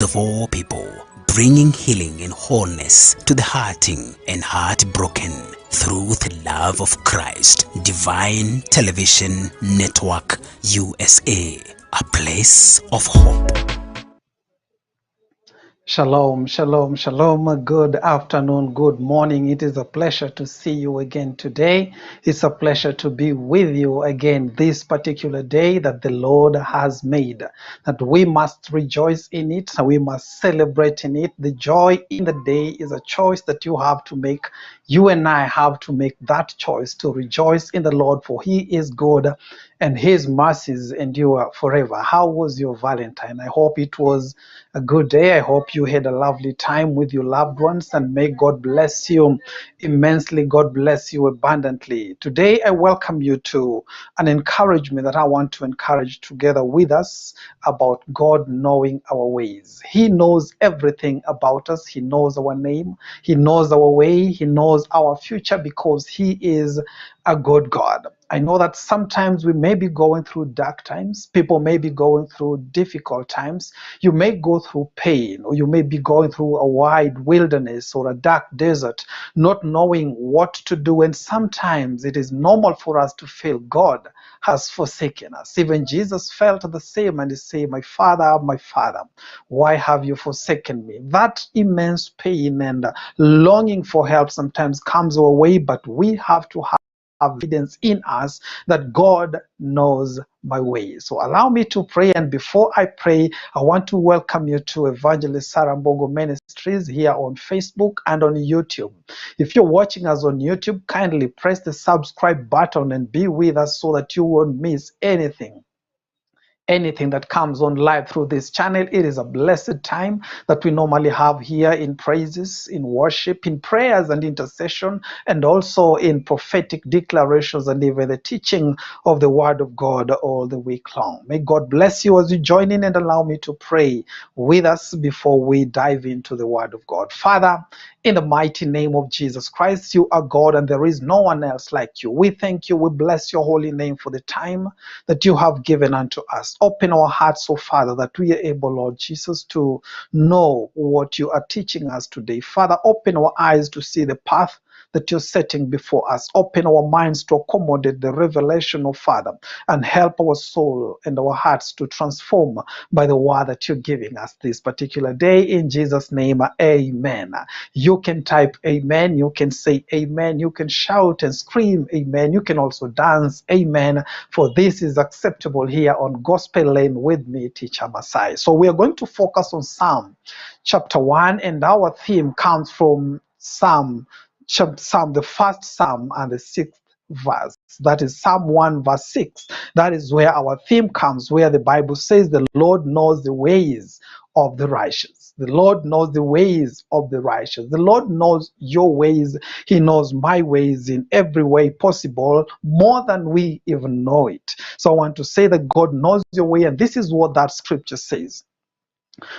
of all people, bringing healing and wholeness to the hurting and heartbroken through the love of Christ. Divine Television Network USA, a place of hope. Shalom, shalom, shalom. Good afternoon, good morning. It is a pleasure to see you again today. It's a pleasure to be with you again this particular day that the Lord has made, that we must rejoice in it, we must celebrate in it. The joy in the day is a choice that you have to make. You and I have to make that choice to rejoice in the Lord, for He is good and His mercies endure forever. How was your Valentine? I hope it was a good day. I hope you had a lovely time with your loved ones, and may God bless you immensely. God bless you abundantly. Today, I welcome you to an encouragement that I want to encourage together with us about God knowing our ways. He knows everything about us. He knows our name. He knows our way. He knows our future, because He is a good God. I know that sometimes we may be going through dark times. People may be going through difficult times. You may go through pain, or you may be going through a wide wilderness or a dark desert, not knowing what to do. And sometimes it is normal for us to feel God has forsaken us. Even Jesus felt the same, and He said, my Father, why have you forsaken me? That immense pain and longing for help sometimes comes our way, but we have to have evidence in us that God knows my way. So allow me to pray, and before I pray, I want to welcome you to Evangelist Sarah Mbogo Ministries here on Facebook and on YouTube. If you're watching us on YouTube, kindly press the subscribe button and be with us so that you won't miss anything that comes on live through this channel. It is a blessed time that we normally have here in praises, in worship, in prayers and intercession, and also in prophetic declarations and even the teaching of the Word of God all the week long. May God bless you as you join in, and allow me to pray with us before we dive into the Word of God. Father, in the mighty name of Jesus Christ, you are God and there is no one else like you. We thank you. We bless your holy name for the time that you have given unto us. Open our hearts, oh Father, that we are able, Lord Jesus, to know what you are teaching us today. Father, open our eyes to see the path that you're setting before us. Open our minds to accommodate the revelation of Father, and help our soul and our hearts to transform by the word that you're giving us this particular day. In Jesus' name, amen. You can type amen. You can say amen. You can shout and scream amen. You can also dance amen, for this is acceptable here on Gospel Lane with me, Teacher Masai. So we are going to focus on Psalm chapter 1, and our theme comes from Psalm, the first Psalm and the sixth verse. That is Psalm 1 verse 6. That is where our theme comes, where the Bible says the Lord knows the ways of the righteous. The Lord knows the ways of the righteous. The Lord knows your ways. He knows my ways in every way possible, more than we even know it. So I want to say that God knows your way, and this is what that scripture says.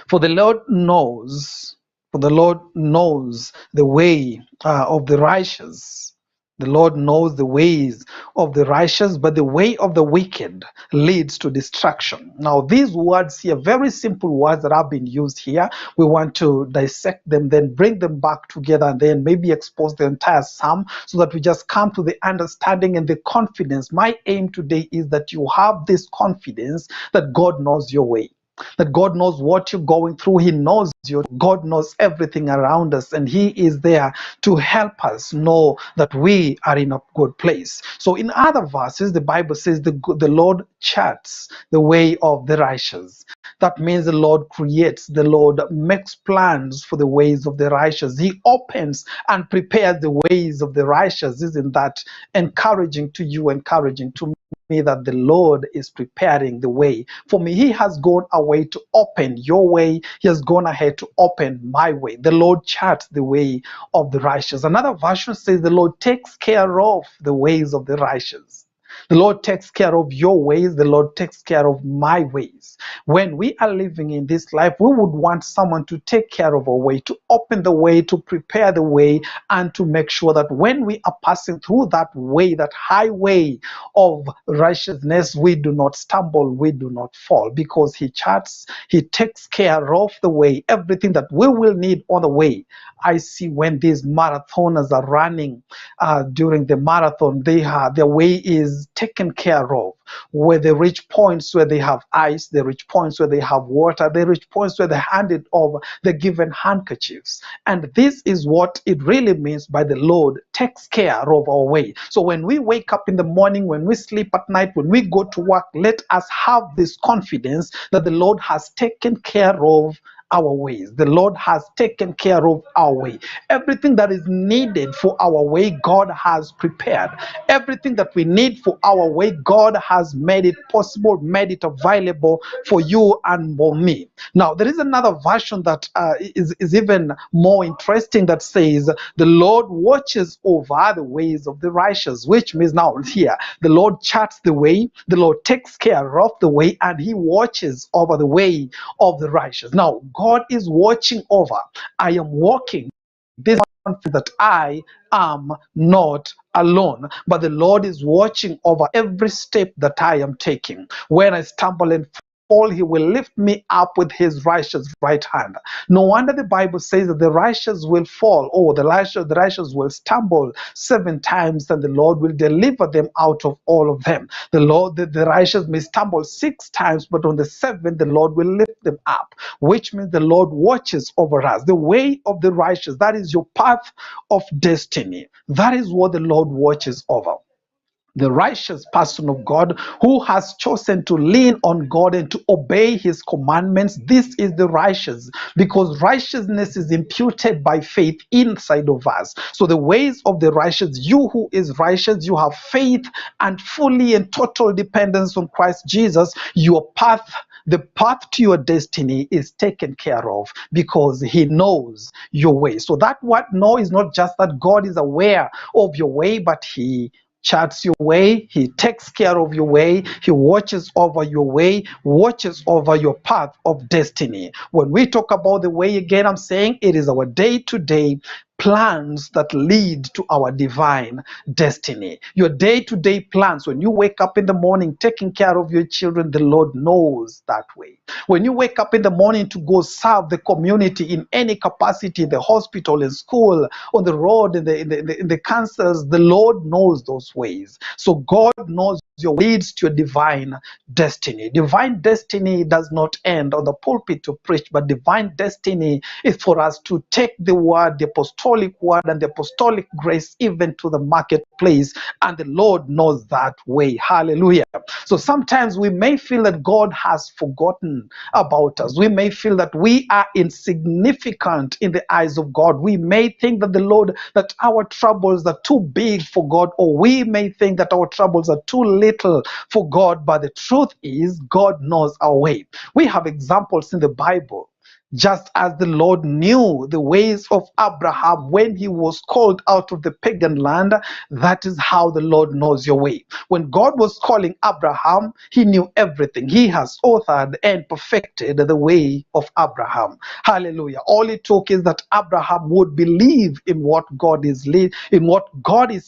For the Lord knows the way of the righteous. The Lord knows the ways of the righteous, but the way of the wicked leads to destruction. Now, these words here, very simple words that have been used here. We want to dissect them, then bring them back together, and then maybe expose the entire psalm so that we just come to the understanding and the confidence. My aim today is that you have this confidence that God knows your way, that God knows what you're going through. He knows you. God knows everything around us, and He is there to help us know that we are in a good place. So in other verses, the Bible says the Lord charts the way of the righteous. That means the Lord creates, the Lord makes plans for the ways of the righteous. He opens and prepares the ways of the righteous. Isn't that encouraging to you, encouraging to me, that the Lord is preparing the way for me? He has gone away to open your way. He has gone ahead to open my way. The Lord charts the way of the righteous. Another version says the Lord takes care of the ways of the righteous. The Lord takes care of your ways. The Lord takes care of my ways. When we are living in this life, we would want someone to take care of our way, to open the way, to prepare the way, and to make sure that when we are passing through that way, that highway of righteousness, we do not stumble, we do not fall, because He charts, He takes care of the way, everything that we will need on the way. I see when these marathoners are running during the marathon, their way is taken care of. Where they reach points where they have ice, they reach points where they have water, they reach points where they handed over the given handkerchiefs. And this is what it really means by the Lord takes care of our way. So when we wake up in the morning, when we sleep at night, when we go to work, let us have this confidence that the Lord has taken care of our ways. The Lord has taken care of our way. Everything that is needed for our way, God has prepared. Everything that we need for our way, God has made it possible, made it available for you and for me. Now, there is another version that is even more interesting that says, the Lord watches over the ways of the righteous, which means now here, the Lord charts the way, the Lord takes care of the way, and He watches over the way of the righteous. Now, God is watching over. I am walking this that I am not alone, but the Lord is watching over every step that I am taking. When I stumble and fall, He will lift me up with His righteous right hand. No wonder the Bible says that the righteous will fall, or the righteous will stumble 7 times, and the Lord will deliver them out of all of them. The righteous may stumble 6 times, but on the 7th, the Lord will lift them up, which means the Lord watches over us. The way of the righteous, that is your path of destiny. That is what the Lord watches over. The righteous person of God who has chosen to lean on God and to obey His commandments. This is the righteous, because righteousness is imputed by faith inside of us. So the ways of the righteous, you who is righteous, you have faith and fully and total dependence on Christ Jesus. Your path, the path to your destiny, is taken care of because He knows your way. So that word know is not just that God is aware of your way, but He charts your way, He takes care of your way, He watches over your way, watches over your path of destiny. When we talk about the way, again, I'm saying it is our day-to-day plans that lead to our divine destiny. Your day-to-day plans, when you wake up in the morning taking care of your children, the Lord knows that way. When you wake up in the morning to go serve the community in any capacity, the hospital, in school, on the road, in the cancers, the Lord knows those ways. So God knows your leads to your divine destiny. Divine destiny does not end on the pulpit to preach, but divine destiny is for us to take the word, the apostolic word, and the apostolic grace even to the marketplace, and the Lord knows that way. Hallelujah. So sometimes we may feel that God has forgotten about us. We may feel that we are insignificant in the eyes of God. We may think that that our troubles are too big for God, or we may think that our troubles are too little for God, but the truth is God knows our way. We have examples in the Bible. Just as the Lord knew the ways of Abraham when he was called out of the pagan land, that is how the Lord knows your way. When God was calling Abraham, He knew everything. He has authored and perfected the way of Abraham. Hallelujah. All it took is that Abraham would believe in what God is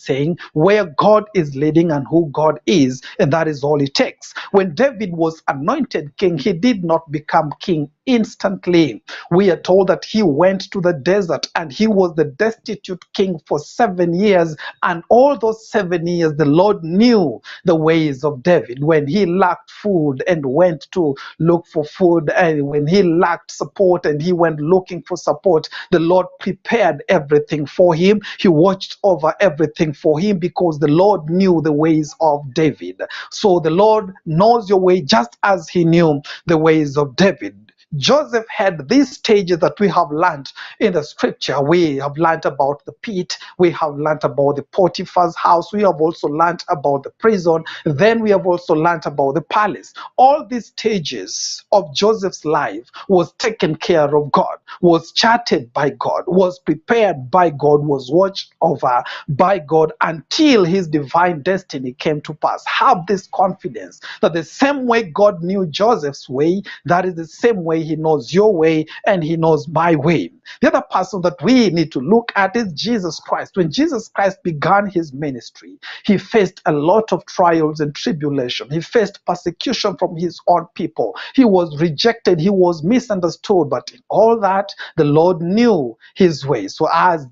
saying, where God is leading, and who God is, and that is all it takes. When David was anointed king, he did not become king instantly. We are told that he went to the desert and he was the destitute king for 7 years, and all those 7 years the Lord knew the ways of David. When he lacked food and went to look for food, and when he lacked support and he went looking for support, the Lord prepared everything for him. He watched over everything for him because the Lord knew the ways of David. So the Lord knows your way just as He knew the ways of David. Joseph had these stages that we have learned in the scripture. We have learned about the pit, we have learned about the Potiphar's house, we have also learned about the prison, then we have also learned about the palace. All these stages of Joseph's life was taken care of God, was charted by God, was prepared by God, was watched over by God until his divine destiny came to pass. Have this confidence that the same way God knew Joseph's way, that is the same way he knows your way and he knows my way. The other person that we need to look at is Jesus Christ. When Jesus Christ began his ministry, he faced a lot of trials and tribulation. He faced persecution from his own people. He was rejected, he was misunderstood, but in all that, the Lord knew his ways. So as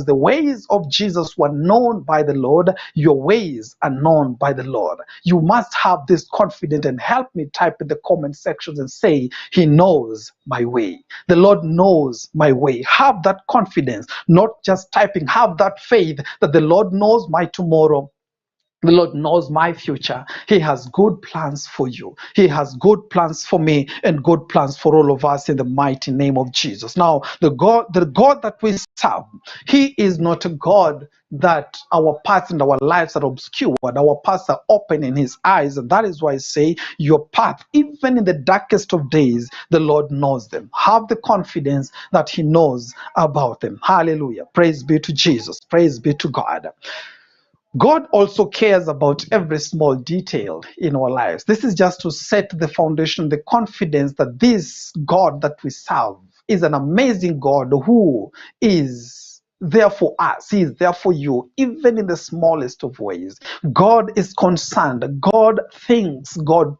the ways of Jesus were known by the Lord, your ways are known by the Lord. You must have this confidence, and help me type in the comment sections and say, he knows my way. The Lord knows my way. Have that confidence, not just typing. Have that faith that the Lord knows my tomorrow. The Lord knows my future. He has good plans for you. He has good plans for me and good plans for all of us in the mighty name of Jesus. Now, the God that we serve, he is not a God that our paths and our lives are obscured. Our paths are open in his eyes. And that is why I say your path, even in the darkest of days, the Lord knows them. Have the confidence that he knows about them. Hallelujah. Praise be to Jesus. Praise be to God. God also cares about every small detail in our lives. This is just to set the foundation, the confidence that this God that we serve is an amazing God who is there for us. He is there for you, even in the smallest of ways. God is concerned. God thinks. God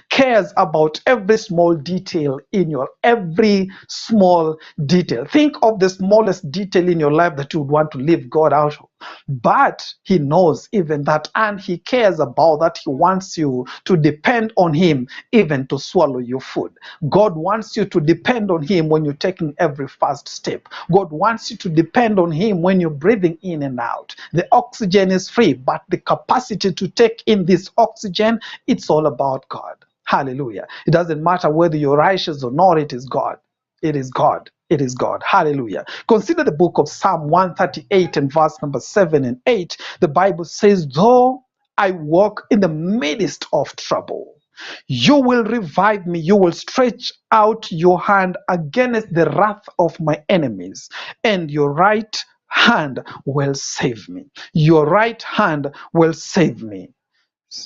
cares about every small detail in your every small detail. Think of the smallest detail in your life that you would want to leave God out of. But he knows even that, and he cares about that. He wants you to depend on him even to swallow your food. God wants you to depend on him when you're taking every first step. God wants you to depend on him when you're breathing in and out. The oxygen is free, but the capacity to take in this oxygen, it's all about God. Hallelujah. It doesn't matter whether you're righteous or not, it is God. It is God. It is God. Hallelujah. Consider the book of Psalm 138 and verse number 7 and 8. The Bible says, though I walk in the midst of trouble, you will revive me. You will stretch out your hand against the wrath of my enemies, and your right hand will save me. Your right hand will save me.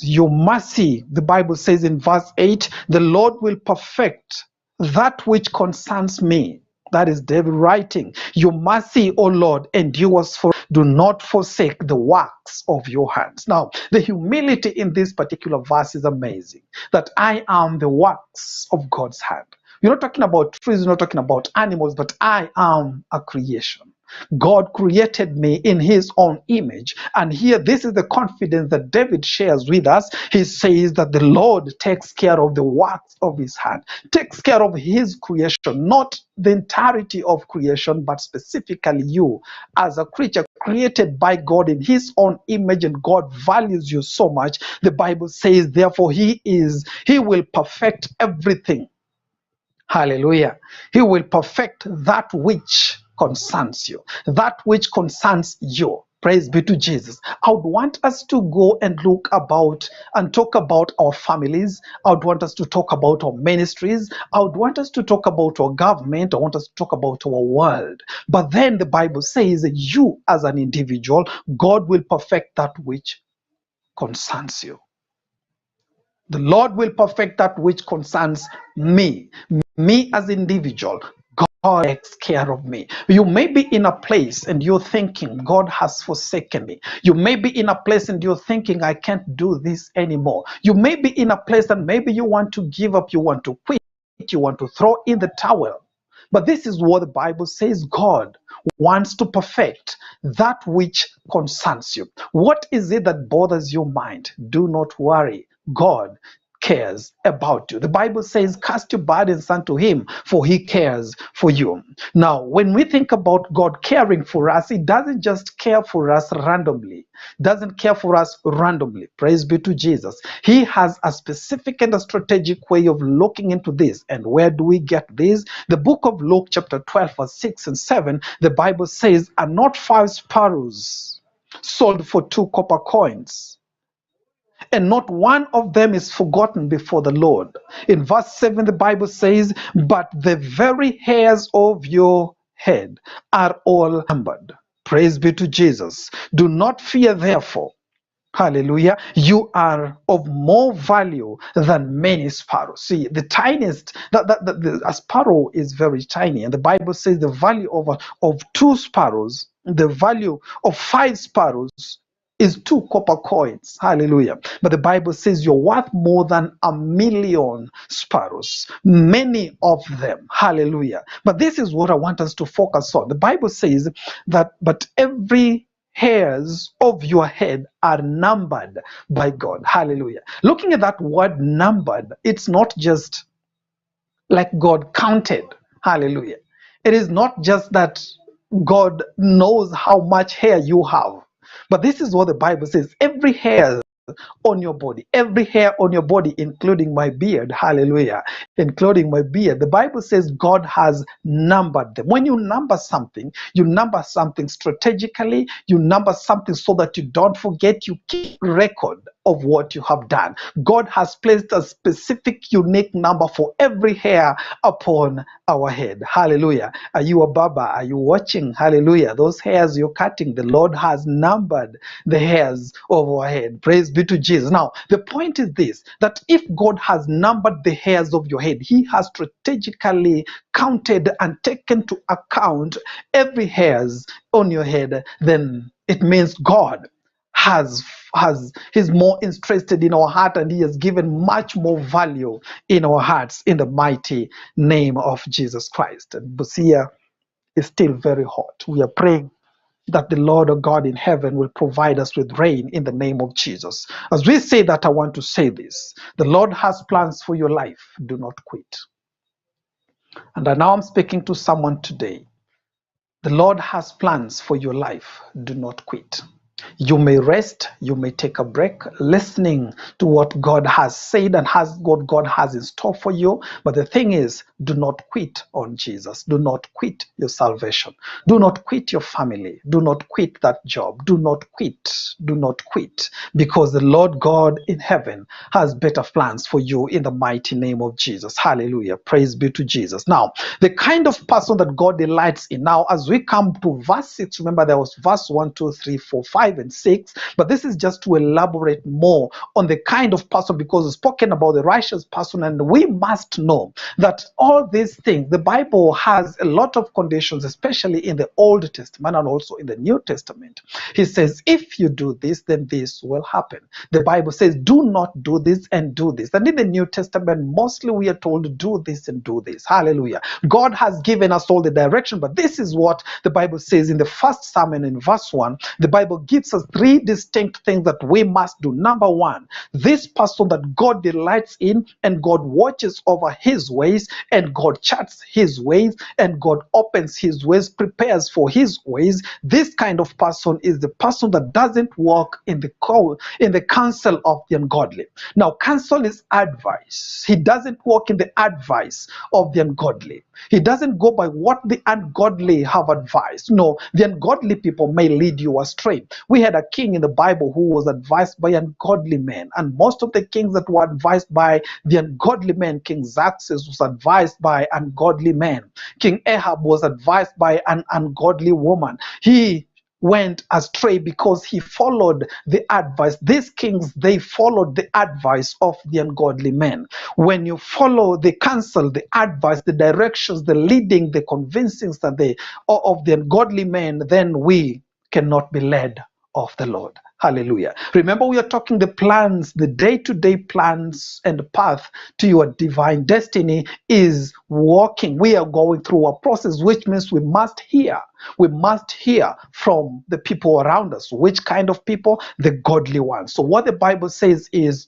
Your mercy, the Bible says in verse 8, the Lord will perfect that which concerns me. That is David writing. Your mercy, O Lord, endures for. Do not forsake the works of your hands. Now, the humility in this particular verse is amazing. That I am the works of God's hand. You're not talking about trees, you're not talking about animals, but I am a creation. God created me in his own image. And here, this is the confidence that David shares with us. He says that the Lord takes care of the works of his hand, takes care of his creation, not the entirety of creation, but specifically you as a creature created by God in his own image, and God values you so much. The Bible says, therefore, he will perfect everything. Hallelujah. He will perfect that which concerns you, that which concerns you. Praise be to Jesus. I would want us to go and look about and talk about our families. I would want us to talk about our ministries. I would want us to talk about our government. I want us to talk about our world. But then the Bible says that you as an individual, God will perfect that which concerns you. The Lord will perfect that which concerns me. Me as an individual. God takes care of me. You may be in a place and you're thinking, God has forsaken me. You may be in a place and you're thinking, I can't do this anymore. You may be in a place and maybe you want to give up, you want to quit, you want to throw in the towel. But this is what the Bible says. God wants to perfect that which concerns you. What is it that bothers your mind? Do not worry. God cares about you. The Bible says, cast your burdens unto him, for he cares for you. Now, when we think about God caring for us, he doesn't just care for us randomly. Doesn't care for us randomly. Praise be to Jesus. He has a specific and a strategic way of looking into this. And where do we get this? The book of Luke chapter 12 verse 6 and 7, the Bible says, are not 5 sparrows sold for 2 copper coins, and not one of them is forgotten before the Lord. In verse 7, the Bible says, but the very hairs of your head are all numbered. Praise be to Jesus. Do not fear, therefore. Hallelujah. You are of more value than many sparrows. See, the tiniest, a sparrow is very tiny. And the Bible says the value of 2 sparrows, the value of 5 sparrows is 2 copper coins. Hallelujah. But the Bible says you're worth more than 1,000,000 sparrows. Many of them. Hallelujah. But this is what I want us to focus on. The Bible says that, but every hairs of your head are numbered by God. Hallelujah. Looking at that word numbered, it's not just like God counted. Hallelujah. It is not just that God knows how much hair you have. But this is what the Bible says. Every hair on your body, every hair on your body, including my beard, hallelujah, including my beard. The Bible says God has numbered them. When you number something strategically, you number something so that you don't forget, you keep record of what you have done. God has placed a specific, unique number for every hair upon our head. Hallelujah. Are you a barber? Are you watching? Hallelujah. Those hairs you're cutting, the Lord has numbered the hairs of our head. Praise be to Jesus. Now, the point is this, that if God has numbered the hairs of your head, he has strategically counted and taken to account every hairs on your head, then it means God he's more interested in our heart, and he has given much more value in our hearts, in the mighty name of Jesus Christ. And Busia is still very hot. We are praying that the Lord of God in heaven will provide us with rain in the name of Jesus. As we say that, I want to say this: the Lord has plans for your life. Do not quit. And now I'm speaking to someone today. The Lord has plans for your life. Do not quit. You may rest, you may take a break listening to what God has said and what God has in store for you. But the thing is, do not quit on Jesus. Do not quit your salvation. Do not quit your family. Do not quit that job. Do not quit. Do not quit. Because the Lord God in heaven has better plans for you in the mighty name of Jesus. Hallelujah. Praise be to Jesus. Now, the kind of person that God delights in. Now, as we come to verse 6, remember there was verse 1, 2, 3, 4, 5, and 6, but this is just to elaborate more on the kind of person, because it's spoken about the righteous person, and we must know that all these things, the Bible has a lot of conditions, especially in the Old Testament and also in the New Testament. He says, if you do this, then this will happen. The Bible says, do not do this and do this. And in the New Testament, mostly we are told to do this and do this. Hallelujah. God has given us all the direction, but this is what the Bible says in the first sermon in verse 1. The Bible gives us 3 distinct things that we must do. Number 1, this person that God delights in, and God watches over his ways, and God charts his ways, and God opens his ways, prepares for his ways. This kind of person is the person that doesn't walk in the counsel of the ungodly. Now, counsel is advice. He doesn't walk in the advice of the ungodly. He doesn't go by what the ungodly have advised. No, the ungodly people may lead you astray. We had a king in the Bible who was advised by ungodly men, and most of the kings that were advised by the ungodly men, King Xerxes was advised by ungodly men. King Ahab was advised by an ungodly woman. He went astray because he followed the advice. These kings, they followed the advice of the ungodly men. When you follow the counsel, the advice, the directions, the leading, the convincings of the ungodly men, then we cannot be led of the Lord. Hallelujah. Remember, we are talking the plans, the day-to-day plans and the path to your divine destiny is walking. We are going through a process, which means we must hear. We must hear from the people around us. Which kind of people? The godly ones. So what the Bible says is,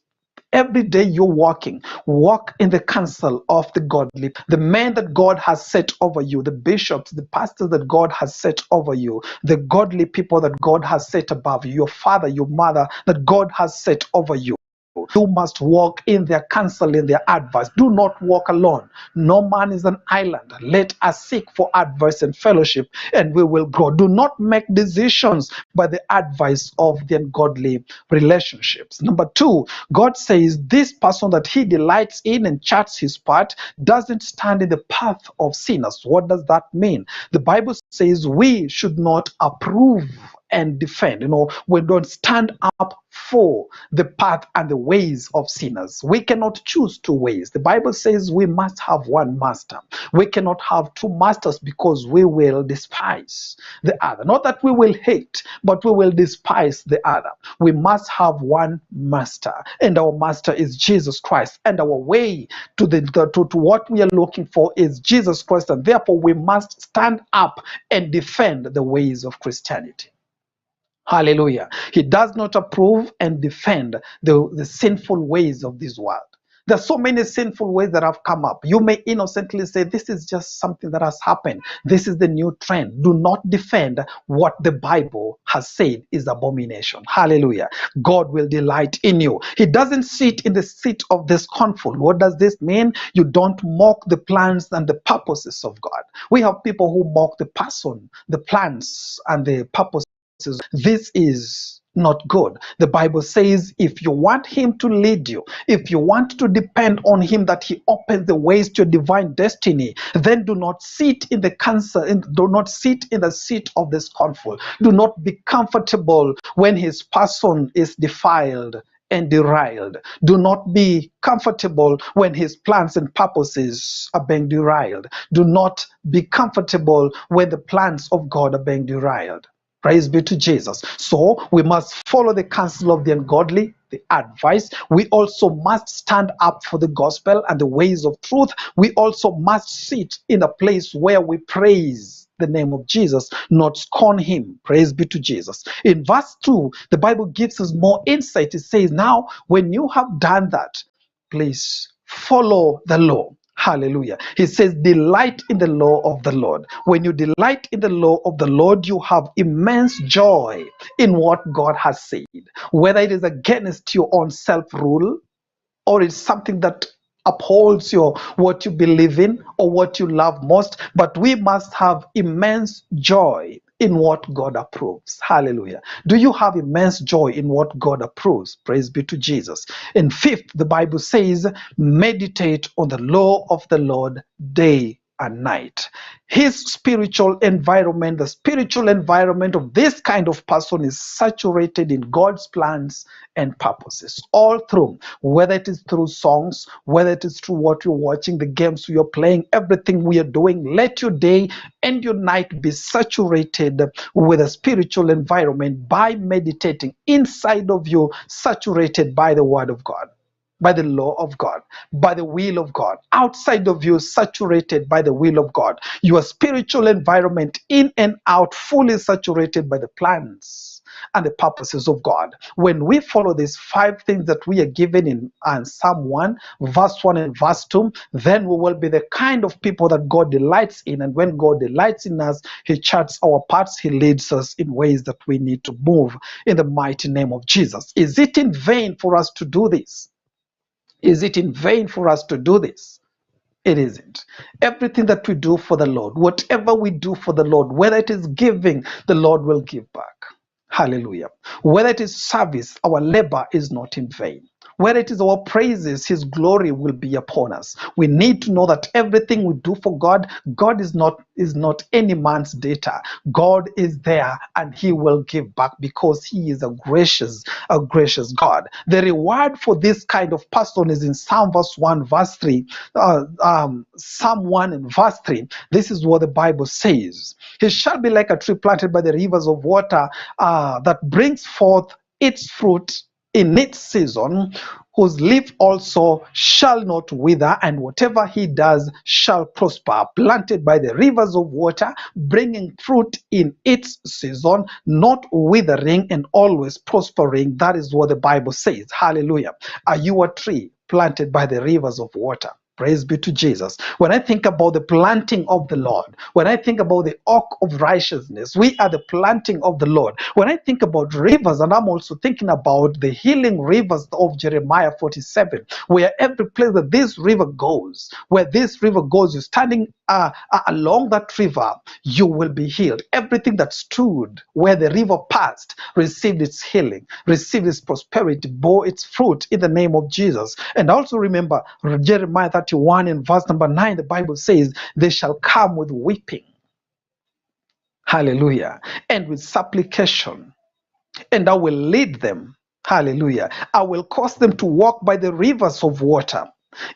Every day you're walking, walk in the counsel of the godly, the men that God has set over you, the bishops, the pastors that God has set over you, the godly people that God has set above you, your father, your mother that God has set over you. You must walk in their counsel, in their advice. Do not walk alone. No man is an island. Let us seek for advice and fellowship, and we will grow. Do not make decisions by the advice of the ungodly relationships. Number two, God says this person that he delights in and charts his path doesn't stand in the path of sinners. What does that mean? The Bible says we should not approve and defend. We don't stand up for the path and the ways of sinners. We cannot choose two ways. The Bible says we must have one master. We cannot have two masters because we will despise the other. Not that we will hate, but we will despise the other. We must have one master, and our master is Jesus Christ. And our way to what we are looking for is Jesus Christ, and therefore we must stand up and defend the ways of Christianity. Hallelujah. He does not approve and defend the sinful ways of this world. There are so many sinful ways that have come up. You may innocently say, this is just something that has happened. This is the new trend. Do not defend what the Bible has said is abomination. Hallelujah. God will delight in you. He doesn't sit in the seat of the scornful. What does this mean? You don't mock the plans and the purposes of God. We have people who mock the person, the plans, and the purposes. This is not good. The Bible says if you want him to lead you, if you want to depend on him that he opens the ways to your divine destiny, then do not sit in the counsel, do not sit in the seat of the scornful. Do not be comfortable when his person is defiled and derailed. Do not be comfortable when his plans and purposes are being derailed. Do not be comfortable when the plans of God are being derailed. Praise be to Jesus. So we must follow the counsel of the ungodly, the advice. We also must stand up for the gospel and the ways of truth. We also must sit in a place where we praise the name of Jesus, not scorn him. Praise be to Jesus. In verse 2, the Bible gives us more insight. It says, now, when you have done that, please follow the law. Hallelujah. He says, delight in the law of the Lord. When you delight in the law of the Lord, you have immense joy in what God has said. Whether it is against your own self-rule, or it's something that upholds what you believe in or what you love most, but we must have immense joy in what God approves. Hallelujah. Do you have immense joy in what God approves? Praise be to Jesus. And fifth, the Bible says, meditate on the law of the Lord day and night. His spiritual environment, the spiritual environment of this kind of person is saturated in God's plans and purposes all through, whether it is through songs, whether it is through what you're watching, the games you're playing, everything we are doing. Let your day and your night be saturated with a spiritual environment by meditating inside of you, saturated by the word of God, by the law of God, by the will of God. Outside of you, saturated by the will of God. Your spiritual environment in and out, fully saturated by the plans and the purposes of God. When we follow these 5 things that we are given in Psalm 1, verse 1 and verse 2, then we will be the kind of people that God delights in. And when God delights in us, he charts our paths, he leads us in ways that we need to move in the mighty name of Jesus. Is it in vain for us to do this? Is it in vain for us to do this? It isn't. Everything that we do for the Lord, whatever we do for the Lord, whether it is giving, the Lord will give back. Hallelujah. Whether it is service, our labor is not in vain. Whether it is our praises, his glory will be upon us. We need to know that everything we do for God, God is not any man's debtor. God is there and he will give back because he is a gracious God. The reward for this kind of person is in Psalm 1 verse 3. Psalm 1 and verse 3. This is what the Bible says. He shall be like a tree planted by the rivers of water that brings forth its fruit in its season, whose leaf also shall not wither, and whatever he does shall prosper. Planted by the rivers of water, bringing fruit in its season, not withering, and always prospering. That is what the Bible says. Hallelujah. Are you a tree planted by the rivers of water? Praise be to Jesus. When I think about the planting of the Lord, when I think about the oak of righteousness, we are the planting of the Lord. When I think about rivers, and I'm also thinking about the healing rivers of Jeremiah 47, where every place that this river goes, where this river goes, you're standing along that river, you will be healed. Everything that stood where the river passed received its healing, received its prosperity, bore its fruit in the name of Jesus. And also remember Jeremiah 31 and verse number 9, the Bible says, they shall come with weeping, hallelujah, and with supplication, and I will lead them, hallelujah. I will cause them to walk by the rivers of water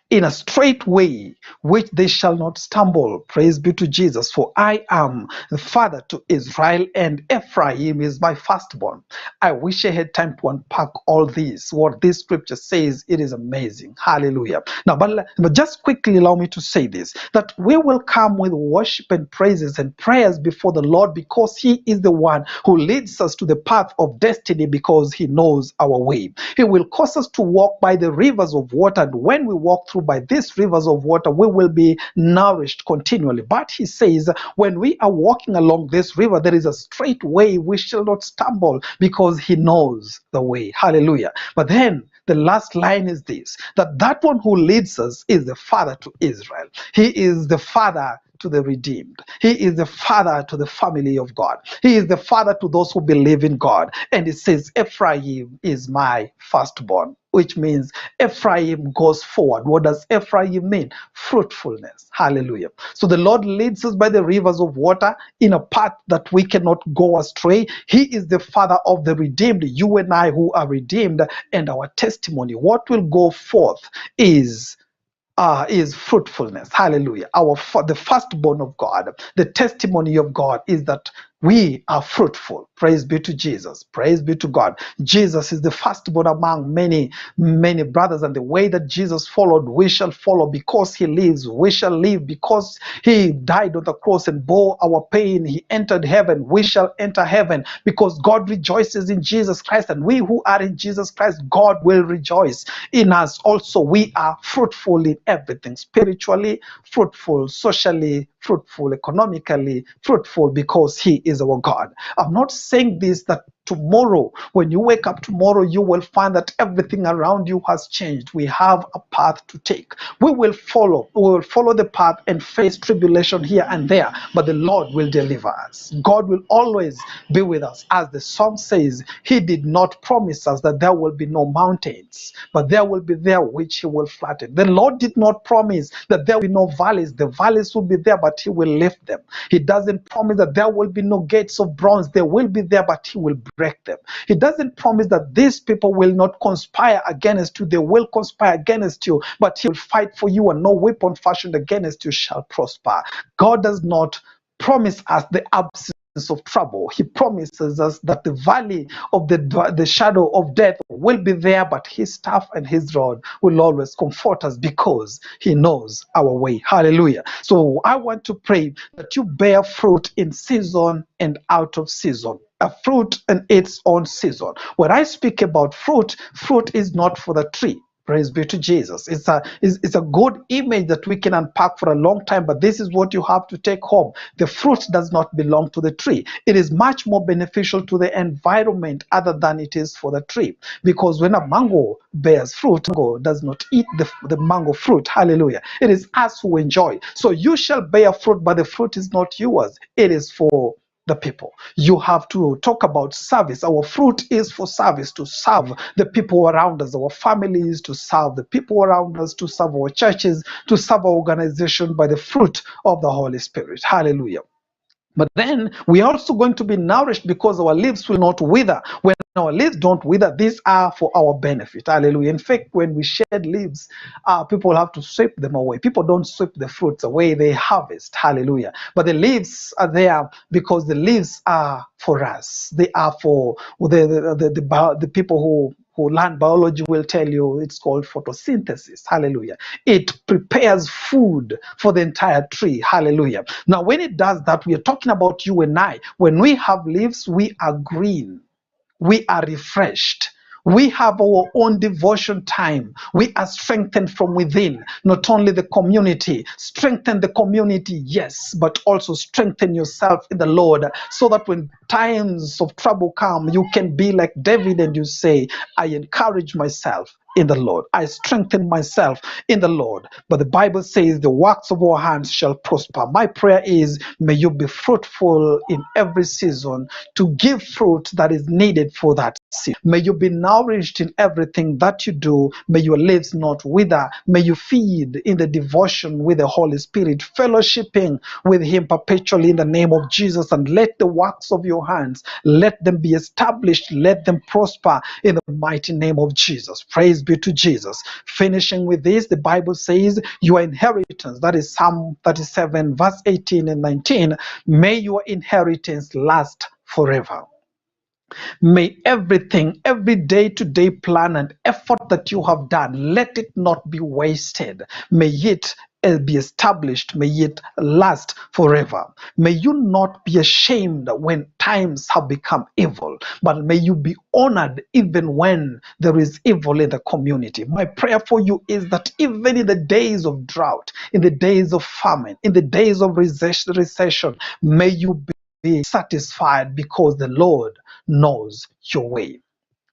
in a straight way, which they shall not stumble. Praise be to Jesus. For I am the father to Israel, and Ephraim is my firstborn. I wish I had time to unpack all this. What this scripture says, it is amazing. Hallelujah. Now, but just quickly allow me to say this, that we will come with worship and praises and prayers before the Lord, because he is the one who leads us to the path of destiny, because he knows our way. He will cause us to walk by the rivers of water, and when we walk through by these rivers of water, we will be nourished continually. But he says, when we are walking along this river, there is a straight way, we shall not stumble, because he knows the way. Hallelujah. But then the last line is this, that one who leads us is the father to Israel. He is the father to the redeemed. He is the father to the family of God. He is the father to those who believe in God. And it says, Ephraim is my firstborn, which means Ephraim goes forward. What does Ephraim mean? Fruitfulness. Hallelujah. So the Lord leads us by the rivers of water in a path that we cannot go astray. He is the father of the redeemed, you and I who are redeemed, and our testimony, what will go forth is fruitfulness. Hallelujah. The firstborn of God, the testimony of God is that we are fruitful. Praise be to Jesus. Praise be to God. Jesus is the firstborn among many, many brothers, and the way that Jesus followed, we shall follow. Because he lives, we shall live. Because he died on the cross and bore our pain, he entered heaven, we shall enter heaven. Because God rejoices in Jesus Christ, and we who are in Jesus Christ, God will rejoice in us also. We are fruitful in everything, spiritually fruitful, socially fruitful, economically fruitful, because he is our God. I'm not saying this that tomorrow, when you wake up tomorrow, you will find that everything around you has changed. We have a path to take. We will follow the path and face tribulation here and there, but the Lord will deliver us. God will always be with us. As the song says, he did not promise us that there will be no mountains, but there will be there which he will flatten. The Lord did not promise that there will be no valleys. The valleys will be there, but he will lift them. He doesn't promise that there will be no gates of bronze. They will be there, but he will break them. He doesn't promise that these people will not conspire against you. They will conspire against you, but he will fight for you, and no weapon fashioned against you shall prosper. God does not promise us the absence of trouble. He promises us that the valley of the shadow of death will be there, but his staff and his rod will always comfort us, because he knows our way. Hallelujah. So I want to pray that you bear fruit in season and out of season. A fruit in its own season. When I speak about fruit, fruit is not for the tree. Praise be to Jesus. It's a good image that we can unpack for a long time, but this is what you have to take home. The fruit does not belong to the tree. It is much more beneficial to the environment other than it is for the tree. Because when a mango bears fruit, mango does not eat the mango fruit. Hallelujah. It is us who enjoy. So you shall bear fruit, but the fruit is not yours. It is for the people. You have to talk about service. Our fruit is for service, to serve the people around us, our families, to serve the people around us, to serve our churches, to serve our organization by the fruit of the Holy Spirit. Hallelujah. But then we are also going to be nourished, because our leaves will not wither. When our leaves don't wither. These are for our benefit. Hallelujah. In fact, when we shed leaves, people have to sweep them away. People don't sweep the fruits away, they harvest. Hallelujah. But the leaves are there because the leaves are for us. They are for the people who learn biology will tell you it's called photosynthesis. Hallelujah. It prepares food for the entire tree. Hallelujah. Now, when it does that, we are talking about you and I. When we have leaves, we are green. We are refreshed. We have our own devotion time. We are strengthened from within. Not only the community, strengthen the community, yes, but also strengthen yourself in the Lord so that when times of trouble come, you can be like David and you say, I encourage myself in the Lord. I strengthen myself in the Lord. But the Bible says the works of our hands shall prosper. My prayer is, may you be fruitful in every season to give fruit that is needed for that season. May you be nourished in everything that you do. May your leaves not wither. May you feed in the devotion with the Holy Spirit, fellowshipping with Him perpetually in the name of Jesus. And let the works of your hands, let them be established. Let them prosper in the mighty name of Jesus. Praise be to Jesus. Finishing with this, the Bible says your inheritance, that is Psalm 37 verse 18 and 19, may your inheritance last forever. May everything, every day-to-day plan and effort that you have done, let it not be wasted. May it be established. May it last forever. May you not be ashamed when times have become evil, but may you be honored even when there is evil in the community. My prayer for you is that even in the days of drought, in the days of famine, in the days of recession, may you be satisfied because the Lord knows your way.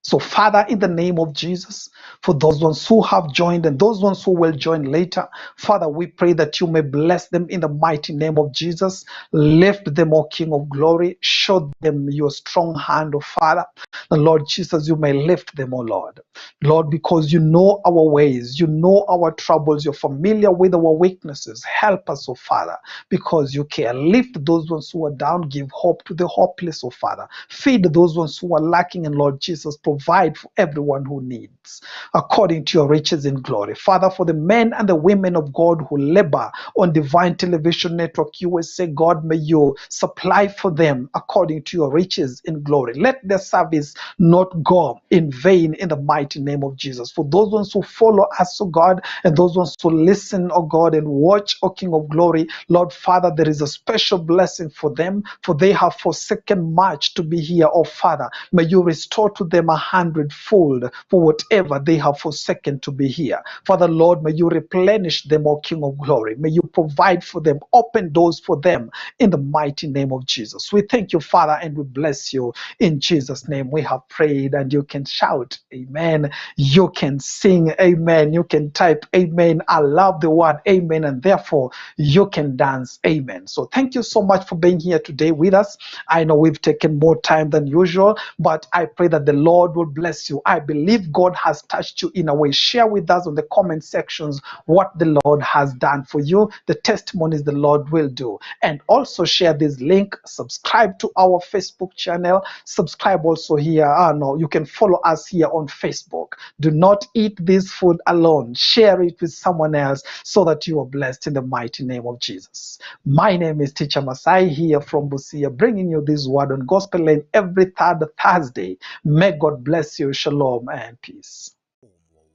So, Father, in the name of Jesus, for those ones who have joined and those ones who will join later, Father, we pray that you may bless them in the mighty name of Jesus. Lift them, O King of glory. Show them your strong hand, O Father. The Lord Jesus, you may lift them, O Lord. Lord, because you know our ways, you know our troubles, you're familiar with our weaknesses. Help us, O Father, because you care. Lift those ones who are down, give hope to the hopeless, O Father. Feed those ones who are lacking, and Lord Jesus, provide for everyone who needs, according to your riches in glory. Father, for the men and the women of God who labor on Divine Television Network USA, God, may you supply for them according to your riches in glory. Let their service not go in vain in the mighty name of Jesus. For those ones who follow us, oh God, and those ones who listen, oh God, and watch, oh King of glory, Lord Father, there is a special blessing for them, for they have forsaken much to be here, oh Father. May you restore to them 100-fold for whatever they have forsaken to be here. Father, Lord, may you replenish them, O King of glory. May you provide for them, open doors for them in the mighty name of Jesus. We thank you, Father, and we bless you. In Jesus' name we have prayed, and you can shout, amen. You can sing, amen. You can type, amen. I love the word, amen, and therefore you can dance, amen. So thank you so much for being here today with us. I know we've taken more time than usual, but I pray that the Lord will bless you. I believe God has touched you in a way. Share with us on the comment sections what the Lord has done for you, the testimonies the Lord will do. And also share this link, subscribe to our Facebook channel, subscribe also here. No, you can follow us here on Facebook. Do not eat this food alone. Share it with someone else so that you are blessed in the mighty name of Jesus. My name is Teacher Masai here from Busia, bringing you this word on Gospel Lane every third Thursday. May God bless you. Shalom and peace.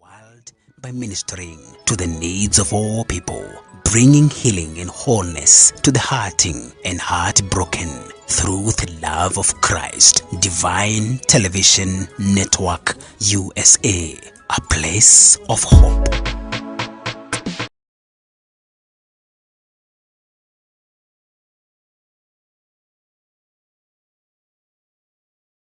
World by ministering to the needs of all people, bringing healing and wholeness to the hurting and heartbroken through the love of Christ. Divine Television Network USA, a place of hope.